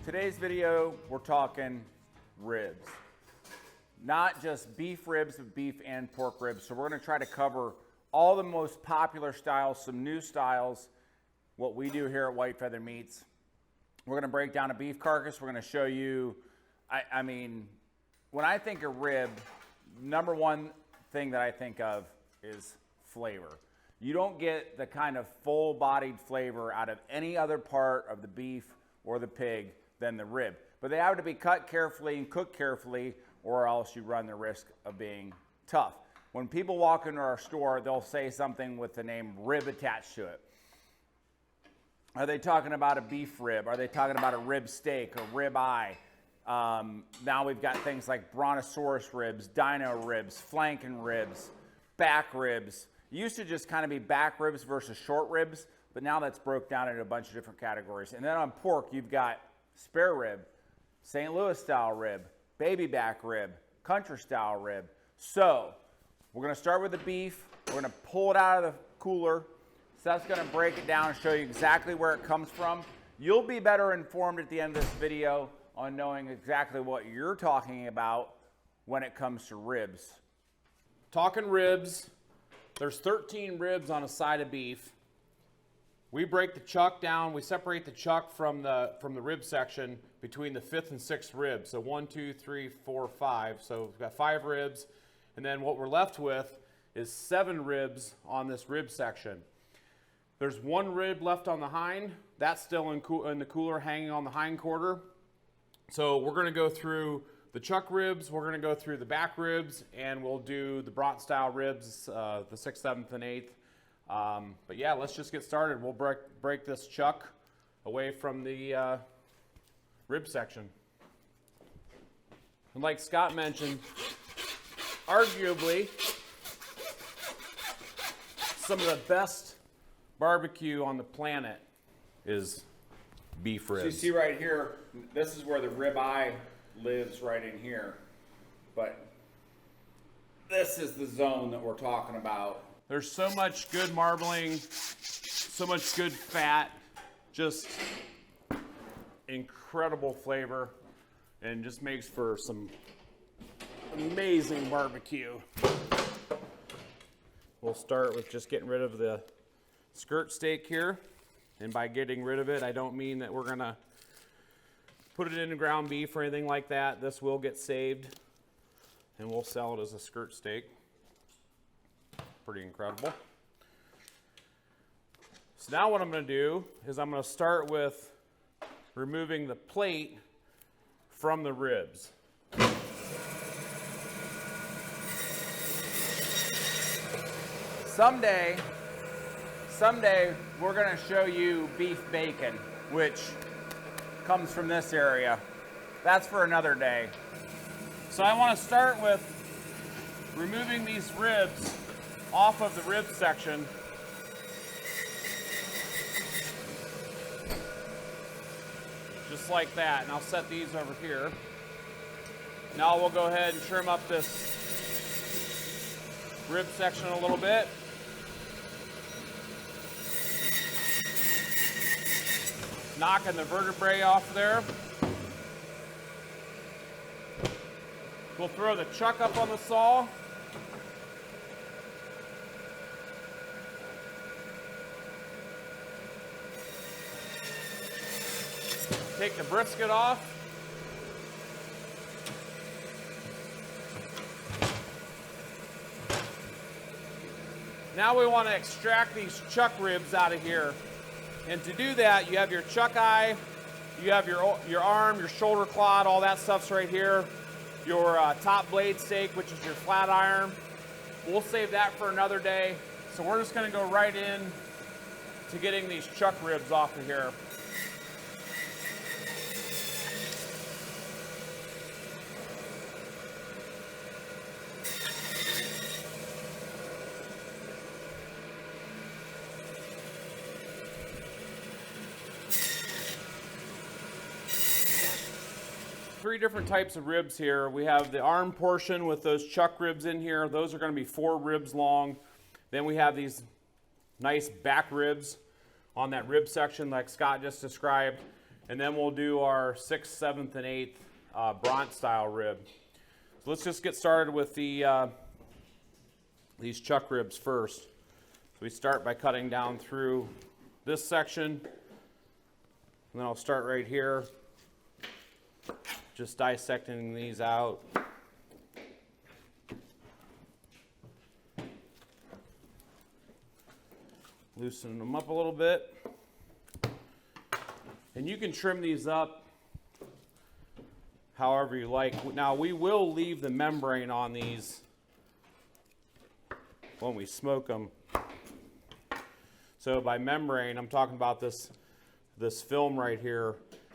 Today's video, we're talking ribs. Not just beef ribs, but beef and pork ribs. So we're gonna try to cover all the most popular styles, some new styles, what we do here at White Feather Meats. We're gonna break down a beef carcass. We're gonna show you, I mean, when I think of rib, number one thing that I think of is flavor. You don't get the kind of full-bodied flavor out of any other part of the beef or the pig than the rib. But they have to be cut carefully and cooked carefully, or else you run the risk of being tough. When people walk into our store, they'll say something with the name rib attached to it. Are they talking about a beef rib? Are they talking about a rib steak or rib eye? Now we've got things like brontosaurus ribs, dino ribs, flanken ribs, back ribs. It used to just kind of be back ribs versus short ribs, but now that's broke down into a bunch of different categories. And then on pork, you've got spare rib, St. Louis style rib, baby back rib, country style rib. So we're gonna start with the beef. We're gonna pull it out of the cooler. Seth's gonna break it down and show you exactly where it comes from. You'll be better informed at the end of this video on knowing exactly what you're talking about when it comes to ribs. Talking ribs, there's 13 ribs on a side of beef. We break the chuck down, we separate the chuck from the rib section between the 5th and 6th ribs. So 1, 2, 3, 4, 5. So we've got 5 ribs, and then what we're left with is 7 ribs on this rib section. There's 1 rib left on the hind. That's still in the cooler, hanging on the hind quarter. So we're gonna go through the chuck ribs, we're gonna go through the back ribs, and we'll do the bronc style ribs, the 6th, 7th, and 8th. But yeah, let's just get started. We'll break this chuck away from the rib section. And like Scott mentioned, arguably some of the best barbecue on the planet is beef ribs. So you see right here, this is where the rib eye lives, right in here. But this is the zone that we're talking about. There's so much good marbling, so much good fat, just incredible flavor, and just makes for some amazing barbecue. We'll start with just getting rid of the skirt steak here. And by getting rid of it, I don't mean that we're gonna put it into ground beef or anything like that. This will get saved and we'll sell it as a skirt steak. Pretty incredible. So now what I'm going to do is I'm going to start with removing the plate from the ribs. Someday we're going to show you beef bacon, which comes from this area. That's for another day. So I want to start with removing these ribs off of the rib section. Just like that. And I'll set these over here. Now we'll go ahead and trim up this rib section a little bit. Knocking the vertebrae off there. We'll throw the chuck up on the saw. Take the brisket off. Now we want to extract these chuck ribs out of here. And to do that, you have your chuck eye, you have your arm, your shoulder clod, all that stuff's right here. Your top blade steak, which is your flat iron. We'll save that for another day. So we're just going to go right in to getting these chuck ribs off of here. Three different types of ribs here. We have the arm portion with those chuck ribs in here. Those are going to be 4 ribs long. Then we have these nice back ribs on that rib section like Scott just described. And then we'll do our 6th, 7th, and 8th brontosaurus rib. So let's just get started with the these chuck ribs first. So we start by cutting down through this section, and then I'll start right here, just dissecting these out. Loosen them up a little bit. And you can trim these up however you like. Now we will leave the membrane on these when we smoke them. So by membrane, I'm talking about this film right here.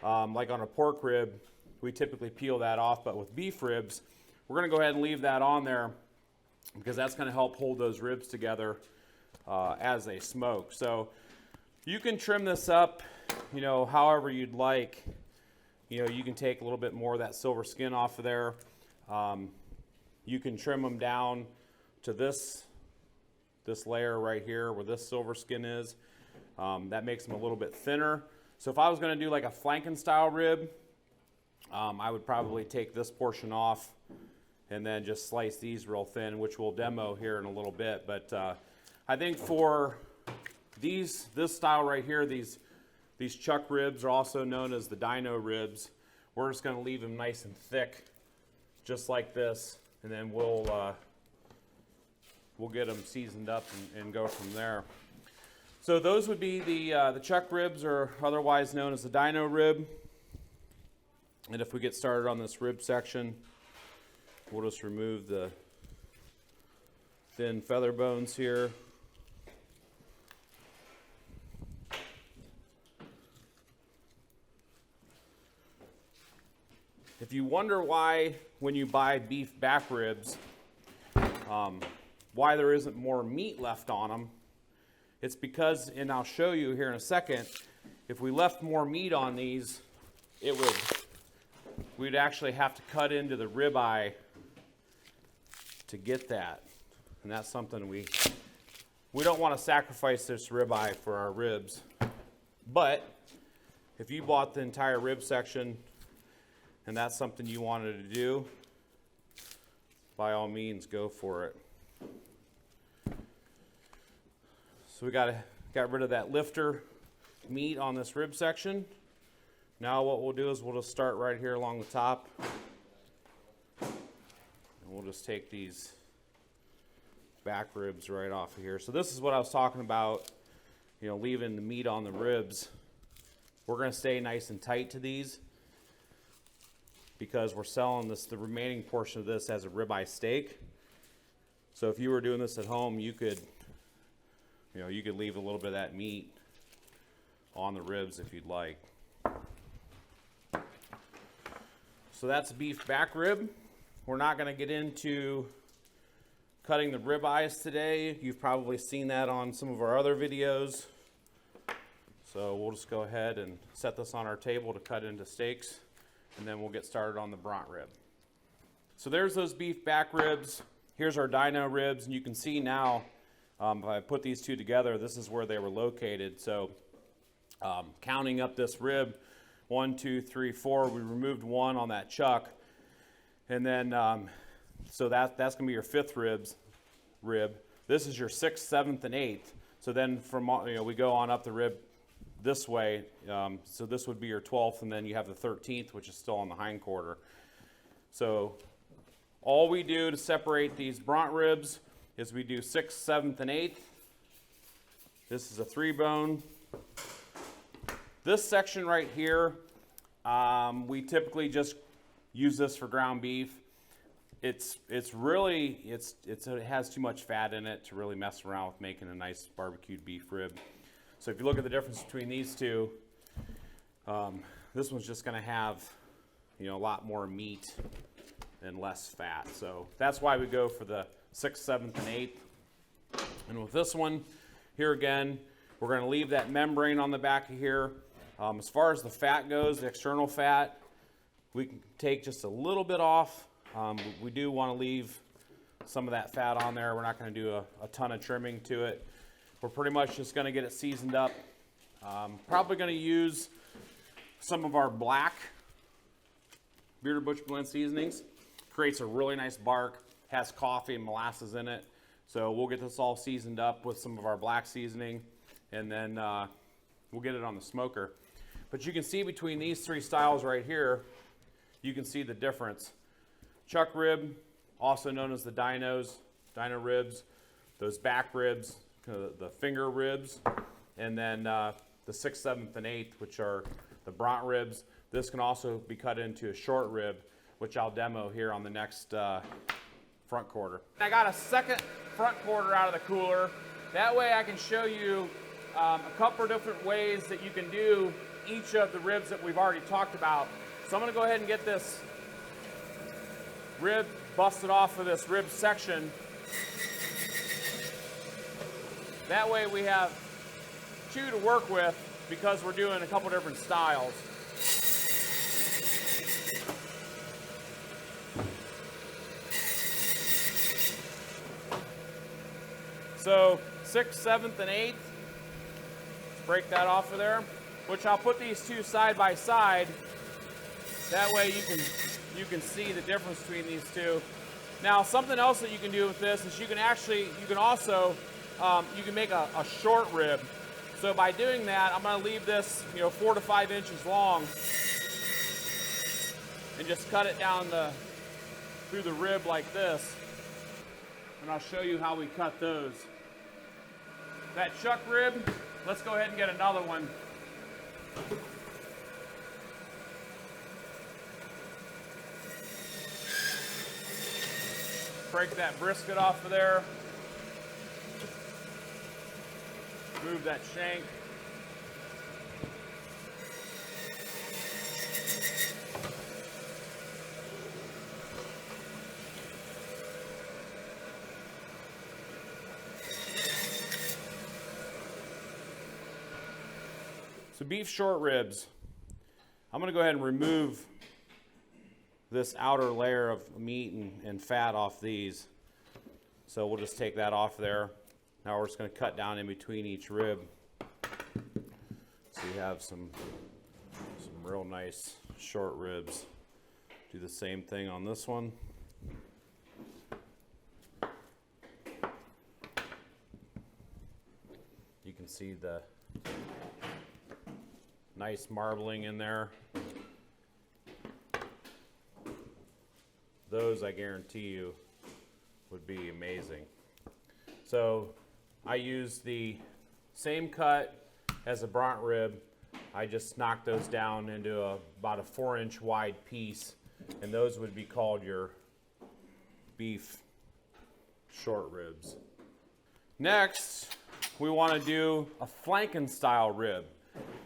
Like on a pork rib, we typically peel that off, but with beef ribs, we're gonna go ahead and leave that on there because that's gonna help hold those ribs together as they smoke. So you can trim this up, you know, however you'd like. You know, you can take a little bit more of that silver skin off of there. You can trim them down to this layer right here where this silver skin is. That makes them a little bit thinner. So if I was going to do like a flanken-style rib, I would probably take this portion off and then just slice these real thin, which we'll demo here in a little bit. But I think for this style right here, these chuck ribs are also known as the dino ribs. We're just going to leave them nice and thick, just like this, and then we'll get them seasoned up and go from there. So those would be the chuck ribs, or otherwise known as the dino rib. And if we get started on this rib section, we'll just remove the thin feather bones here. If you wonder why, when you buy beef back ribs, why there isn't more meat left on them, it's because, and I'll show you here in a second, if we left more meat on these, we'd actually have to cut into the ribeye to get that. And that's something we don't want to sacrifice this ribeye for our ribs. But if you bought the entire rib section and that's something you wanted to do, by all means, go for it. So we got rid of that lifter meat on this rib section. Now what we'll do is we'll just start right here along the top. And we'll just take these back ribs right off of here. So this is what I was talking about, you know, leaving the meat on the ribs. We're going to stay nice and tight to these because we're selling the remaining portion of this as a ribeye steak. So if you were doing this at home, you could leave a little bit of that meat on the ribs if you'd like. So that's beef back rib. We're not going to get into cutting the rib eyes today. You've probably seen that on some of our other videos. So we'll just go ahead and set this on our table to cut into steaks, and then we'll get started on the bronc rib. So there's those beef back ribs. Here's our dino ribs, and you can see now, if I put these two together, this is where they were located. So counting up this rib, 1, 2, 3, 4, we removed one on that chuck. And then, so that's going to be your 5th rib. This is your 6th, 7th, and 8th. So then we go on up the rib this way. So this would be your 12th, and then you have the 13th, which is still on the hind quarter. So all we do to separate these bronc ribs is we do 6th, 7th, and 8th. This is a 3-bone. This section right here, we typically just use this for ground beef. It has too much fat in it to really mess around with making a nice barbecued beef rib. So if you look at the difference between these two, this one's just going to have, a lot more meat and less fat. So that's why we go for the 6th, 7th, and 8th. And with this one, here again, we're going to leave that membrane on the back of here. As far as the fat goes, the external fat, we can take just a little bit off. We do want to leave some of that fat on there. We're not going to do a ton of trimming to it. We're pretty much just going to get it seasoned up. Probably going to use some of our black Bearded Butcher Blend seasonings. Creates a really nice bark, has coffee and molasses in it. So we'll get this all seasoned up with some of our black seasoning, and then we'll get it on the smoker. But you can see between these three styles right here, you can see the difference. Chuck rib, also known as the dino ribs, those back ribs, the finger ribs, and then the 6th, 7th, and 8th, which are the bront ribs. This can also be cut into a short rib, which I'll demo here on the next front quarter. I got a second front quarter out of the cooler. That way I can show you a couple of different ways that you can do each of the ribs that we've already talked about. So I'm going to go ahead and get this rib busted off of this rib section. That way we have two to work with because we're doing a couple different styles. So 6th, 7th, and 8th, break that off of there, which I'll put these two side by side. That way you can see the difference between these two. Now, something else that you can do with this is you can make a short rib. So by doing that, I'm going to leave this 4 to 5 inches long and just cut it down through the rib like this. And I'll show you how we cut those. That chuck rib, let's go ahead and get another one. Break that brisket off of there. Move that shank. So beef short ribs, I'm going to go ahead and remove this outer layer of meat and fat off these. So we'll just take that off there. Now we're just going to cut down in between each rib. So you have some real nice short ribs. Do the same thing on this one. You can see the nice marbling in there. Those, I guarantee you, would be amazing. So I use the same cut as a bront rib. I just knocked those down into about a 4-inch wide piece, and those would be called your beef short ribs. Next, we want to do a flanken-style rib.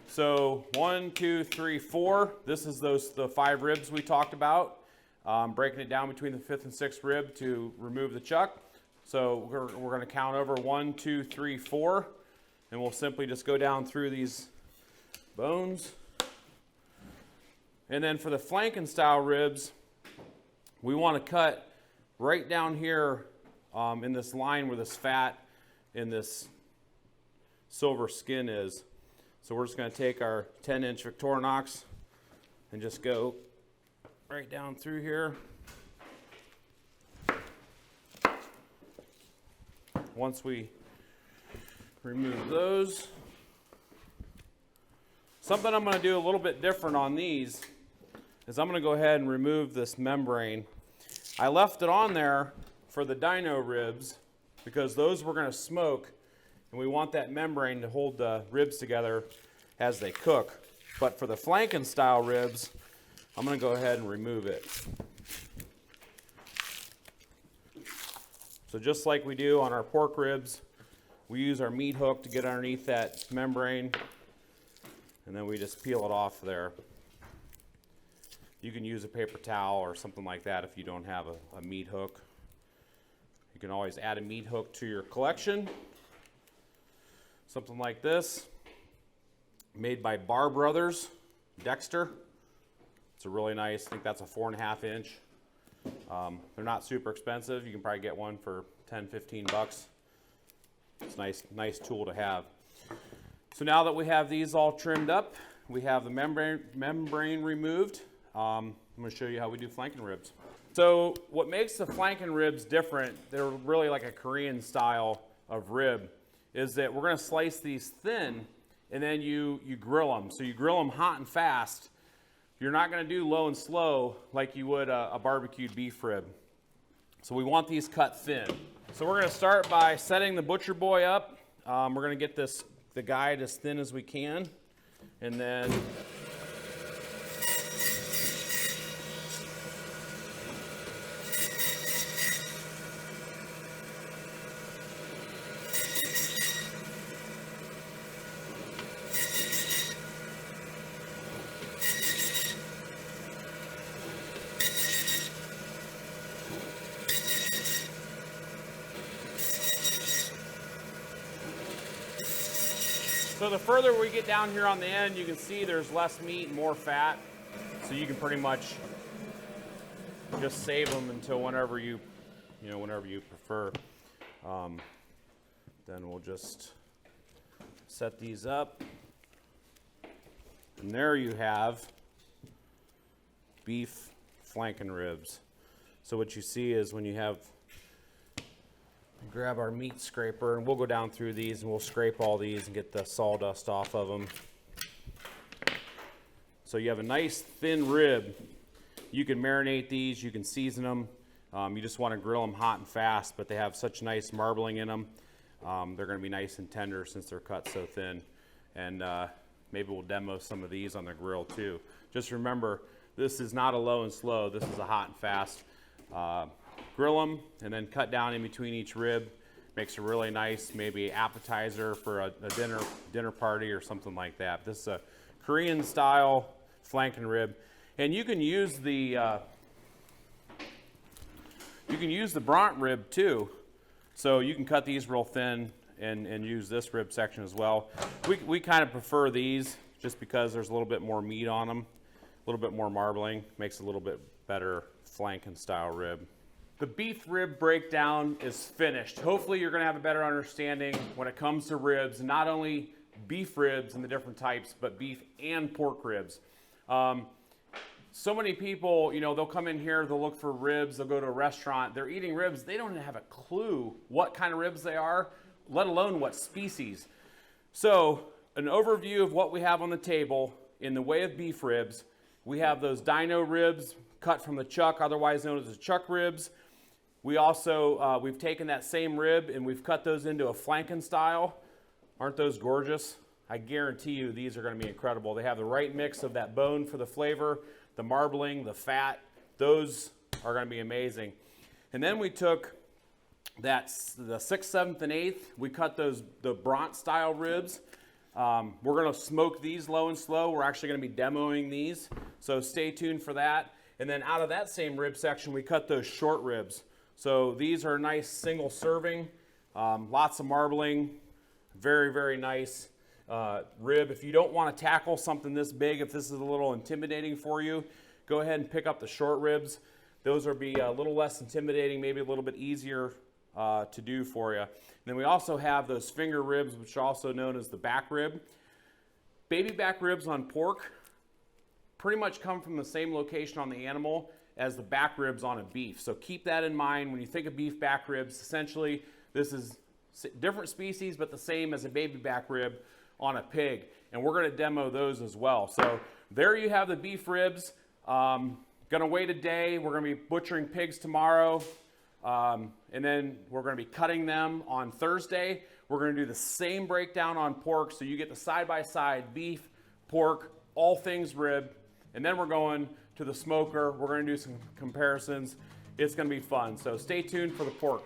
So 1, 2, 3, 4. This is the 5 ribs we talked about. Breaking it down between the 5th and 6th rib to remove the chuck. So we're going to count over 1, 2, 3, 4, and we'll simply just go down through these bones. And then for the flanken-style ribs, we want to cut right down here in this line where this fat and this silver skin is. So we're just going to take our 10-inch Victorinox and just go right down through here. Once we remove those, something I'm going to do a little bit different on these is I'm going to go ahead and remove this membrane. I left it on there for the dino ribs because those we're going to smoke, and we want that membrane to hold the ribs together as they cook. But for the flanken-style ribs, I'm going to go ahead and remove it. So just like we do on our pork ribs, we use our meat hook to get underneath that membrane, and then we just peel it off there. You can use a paper towel or something like that if you don't have a meat hook. You can always add a meat hook to your collection. Something like this, made by Bar Brothers, Dexter. It's a really nice, I think that's a 4.5 inch. They're not super expensive. You can probably get one for 10, 15 bucks. It's a nice tool to have. So now that we have these all trimmed up, we have the membrane removed. I'm going to show you how we do flanken ribs. So what makes the flanken ribs different, they're really like a Korean style of rib, is that we're going to slice these thin and then you grill them. So you grill them hot and fast. You're not going to do low and slow like you would a barbecued beef rib. So we want these cut thin. So we're going to start by setting the butcher boy up. We're going to get the guide as thin as we can, and then so the further we get down here on the end, you can see there's less meat and more fat. So you can pretty much just save them until whenever you prefer. Then we'll just set these up. And there you have beef flanken ribs. So what you see is when you have, grab our meat scraper, and we'll go down through these and we'll scrape all these and get the sawdust off of them. So you have a nice thin rib. You can marinate these, you can season them. You just want to grill them hot and fast, but they have such nice marbling in them. They're going to be nice and tender since they're cut so thin. And maybe we'll demo some of these on the grill too. Just remember, this is not a low and slow, this is a hot and fast. Grill them and then cut down in between each rib. Makes a really nice maybe appetizer for a dinner party or something like that. This is a Korean style flanken rib, and you can use the bront rib too. So you can cut these real thin and use this rib section as well. We kind of prefer these just because there's a little bit more meat on them, a little bit more marbling, makes a little bit better flanken style rib. The beef rib breakdown is finished. Hopefully you're going to have a better understanding when it comes to ribs, not only beef ribs and the different types, but beef and pork ribs. So many people, they'll come in here, they'll look for ribs, they'll go to a restaurant, they're eating ribs, they don't have a clue what kind of ribs they are, let alone what species. So an overview of what we have on the table in the way of beef ribs. We have those dino ribs cut from the chuck, otherwise known as the chuck ribs. We also, we've taken that same rib and we've cut those into a flanken style. Aren't those gorgeous? I guarantee you these are going to be incredible. They have the right mix of that bone for the flavor, the marbling, the fat. Those are going to be amazing. And then we took the 6th, 7th, and 8th. We cut the brontosaurus style ribs. We're going to smoke these low and slow. We're actually going to be demoing these, so stay tuned for that. And then out of that same rib section, we cut those short ribs. So these are nice single serving, lots of marbling, very, very nice rib. If you don't want to tackle something this big, if this is a little intimidating for you, go ahead and pick up the short ribs. Those will be a little less intimidating, maybe a little bit easier to do for you. And then we also have those finger ribs, which are also known as the back rib. Baby back ribs on pork pretty much come from the same location on the animal as the back ribs on a beef. So keep that in mind when you think of beef back ribs. Essentially, this is different species, but the same as a baby back rib on a pig. And we're going to demo those as well. So there you have the beef ribs. Going to wait a day. We're going to be butchering pigs tomorrow. And then we're going to be cutting them on Thursday. We're going to do the same breakdown on pork. So you get the side-by-side beef, pork, all things rib. And then we're going to the smoker. We're going to do some comparisons. It's going to be fun. So stay tuned for the pork.